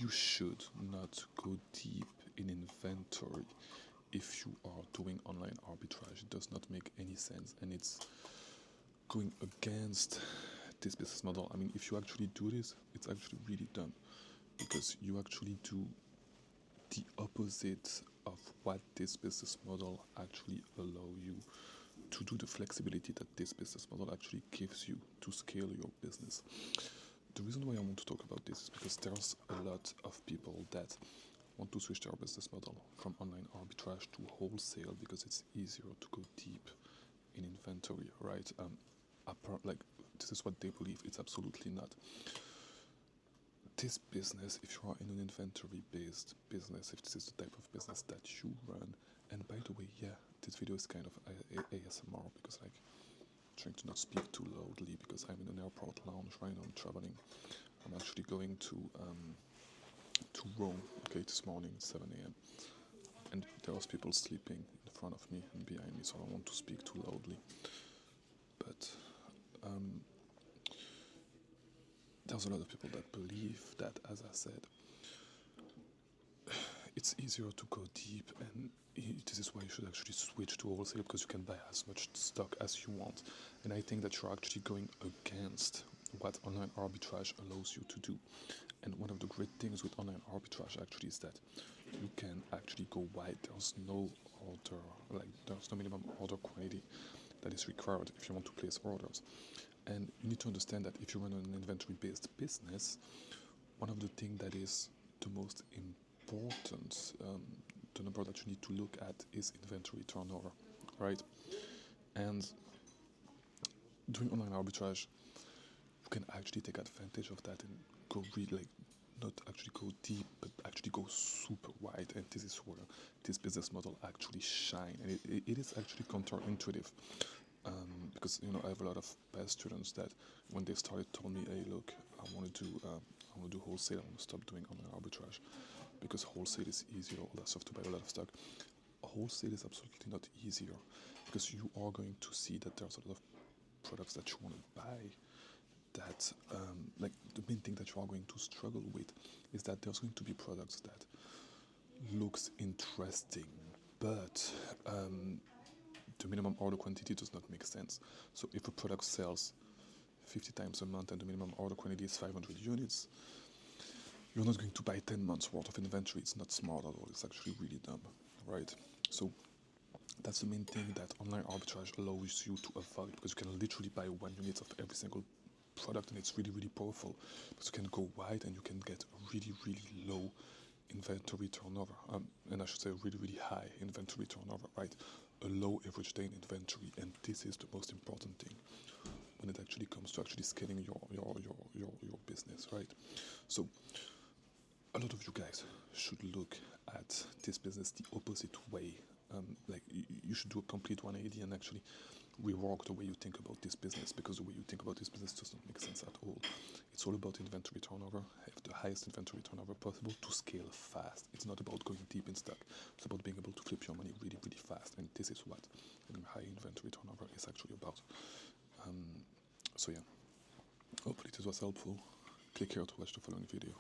you should not go deep in inventory if you are doing online arbitrage. It does not make any sense, and it's going against this business model. I mean, if you actually do this, it's actually really dumb, because you actually do the opposite of what this business model actually allow you to do, the flexibility that this business model actually gives you to scale your business. The reason why I want to talk about this is because there's a lot of people that want to switch their business model from online arbitrage to wholesale because it's easier to go deep in inventory, right? Like, this is what they believe. It's absolutely not. This business, if you are in an inventory-based business, if this is the type of business that you run, and by the way, yeah, this video is kind of ASMR because, like, I'm trying to not speak too loudly because I'm in an airport lounge right now. I'm traveling. I'm actually going to Rome, okay, this morning, 7 a.m. And there was people sleeping in front of me and behind me, so I don't want to speak too loudly. But there's a lot of people that believe that, as I said, it's easier to go deep, and this is why you should actually switch to wholesale, because you can buy as much stock as you want. And I think that you're actually going against what online arbitrage allows you to do. And one of the great things with online arbitrage actually is that you can actually go wide. There's no order, like there's no minimum order quantity that is required if you want to place orders. And you need to understand that if you run an inventory-based business, one of the things that is the most important, the number that you need to look at is inventory turnover, right? And doing online arbitrage, you can actually take advantage of that and go really, like, not actually go deep, but actually go super wide. And this is where this business model actually shine. And it is actually counterintuitive. Because, you know, I have a lot of past students that when they started told me, hey, look, I want to do wholesale. I want to stop doing online arbitrage because wholesale is easier, all that stuff, to buy a lot of stock. Wholesale is absolutely not easier, because you are going to see that there's a lot of products that you want to buy that, like, the main thing that you are going to struggle with is that there's going to be products that looks interesting, but the minimum order quantity does not make sense. So if a product sells 50 times a month and the minimum order quantity is 500 units, you're not going to buy 10 months worth of inventory. It's not smart at all. It's actually really dumb, right? So that's the main thing that online arbitrage allows you to avoid, because you can literally buy 1 unit of every single product, and it's really, really powerful, because you can go wide and you can get a really, really low inventory turnover, and I should say really, really high inventory turnover, right? A low average day in inventory, and this is the most important thing when it actually comes to actually scaling your business, right? So a lot of you guys should look at this business the opposite way. Like, you should do a complete 180 and actually rework the way you think about this business, because the way you think about this business does not make sense at all. It's all about inventory turnover. Have the highest inventory turnover possible to scale fast. It's not about going deep in stock. It's about being able to flip your money really, really fast. And this is what high inventory turnover is actually about. So yeah, hopefully this was helpful. Click here to watch the following video.